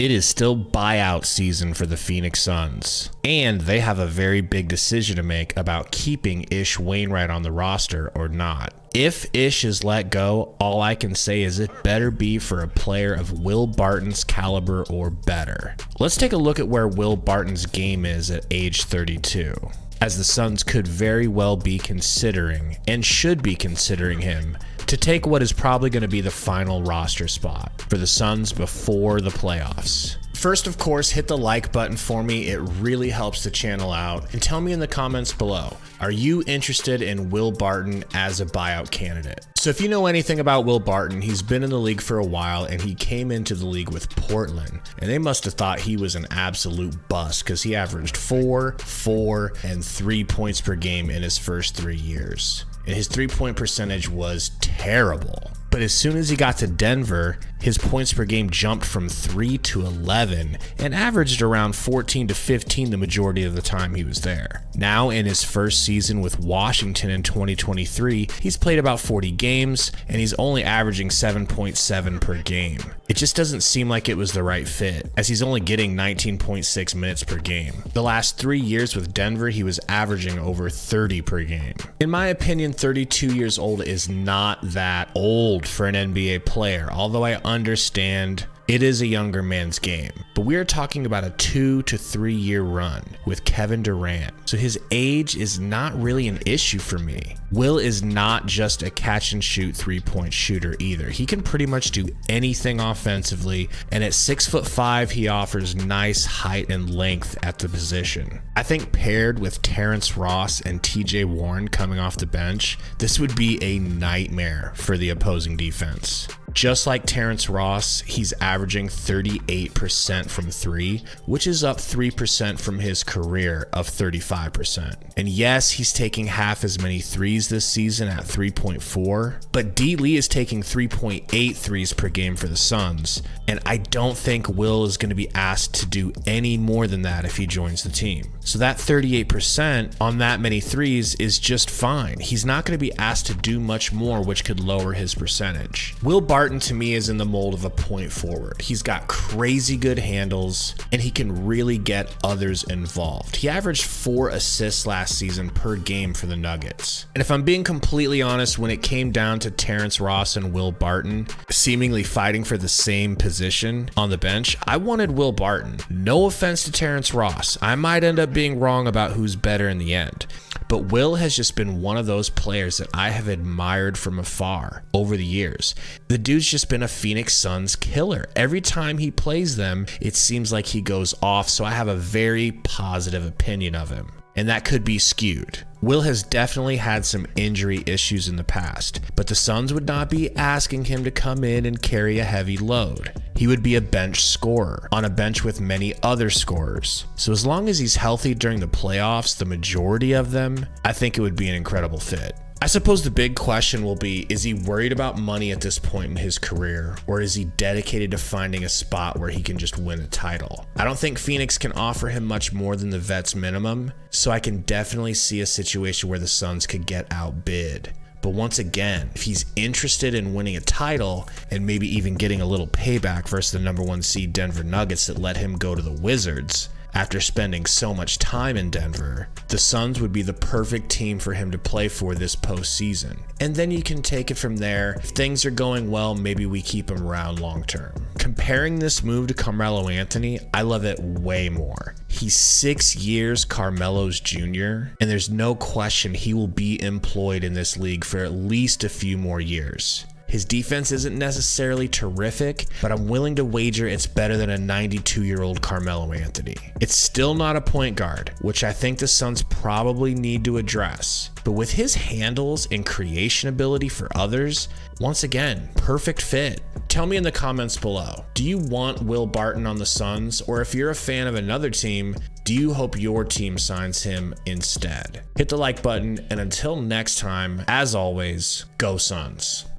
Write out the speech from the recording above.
It is still buyout season for the Phoenix Suns, and they have a very big decision to make about keeping Ish Wainwright on the roster or not. If Ish is let go, all I can say is it better be for a player of Will Barton's caliber or better. Let's take a look at where Will Barton's game is at age 32, as the Suns could very well be considering, and should be considering him, to take what is probably going to be the final roster spot for the Suns before the playoffs. First, of course, hit the like button for me. It really helps the channel out. And tell me in the comments below, are you interested in Will Barton as a buyout candidate? So if you know anything about Will Barton, he's been in the league for a while, and he came into the league with Portland, and they must have thought he was an absolute bust because he averaged 4, 4, and 3 points per game in his first 3 years. And his three-point percentage was terrible. But as soon as he got to Denver, his points per game jumped from 3 to 11 and averaged around 14 to 15 the majority of the time he was there. Now in his first season with Washington in 2023, he's played about 40 games and he's only averaging 7.7 per game. It just doesn't seem like it was the right fit, as he's only getting 19.6 minutes per game. The last 3 years with Denver, he was averaging over 30 per game. In my opinion, 32 years old is not that old for an NBA player, although I understand it is a younger man's game. But we are talking about a 2 to 3 year run with Kevin Durant, so his age is not really an issue for me. Will is not just a catch and shoot 3-point shooter either. He can pretty much do anything offensively, and at 6'5", he offers nice height and length at the position. I think paired with Terrence Ross and TJ Warren coming off the bench, this would be a nightmare for the opposing defense. Just like Terrence Ross, he's averaging 38% from 3, which is up 3% from his career of 35%. And yes, he's taking half as many threes this season at 3.4, but D. Lee is taking 3.8 threes per game for the Suns, and I don't think Will is going to be asked to do any more than that if he joins the team. So that 38% on that many threes is just fine. He's not going to be asked to do much more, which could lower his percentage. Will Barton to me is in the mold of a point forward. He's got crazy good handles and he can really get others involved. He averaged 4 assists last season per game for the Nuggets. And if I'm being completely honest, when it came down to Terrence Ross and Will Barton seemingly fighting for the same position on the bench, I wanted Will Barton. No offense to Terrence Ross. I might end up being wrong about who's better in the end. But Will has just been one of those players that I have admired from afar over the years. The dude's just been a Phoenix Suns killer. Every time he plays them, it seems like he goes off, so I have a very positive opinion of him. And that could be skewed. Will has definitely had some injury issues in the past, but the Suns would not be asking him to come in and carry a heavy load. He would be a bench scorer on a bench with many other scorers. So as long as he's healthy during the playoffs, the majority of them, I think it would be an incredible fit. I suppose the big question will be, is he worried about money at this point in his career, or is he dedicated to finding a spot where he can just win a title? I don't think Phoenix can offer him much more than the vet's minimum, so I can definitely see a situation where the Suns could get outbid. But once again, if he's interested in winning a title and maybe even getting a little payback versus the number 1 seed Denver Nuggets that let him go to the Wizards after spending so much time in Denver, the Suns would be the perfect team for him to play for this postseason. And then you can take it from there. If things are going well, maybe we keep him around long term. Comparing this move to Carmelo Anthony, I love it way more. He's 6 years Carmelo's junior, and there's no question he will be employed in this league for at least a few more years. His defense isn't necessarily terrific, but I'm willing to wager it's better than a 92-year-old Carmelo Anthony. It's still not a point guard, which I think the Suns probably need to address. But with his handles and creation ability for others, once again, perfect fit. Tell me in the comments below, do you want Will Barton on the Suns? Or if you're a fan of another team, do you hope your team signs him instead? Hit the like button, and until next time, as always, go Suns.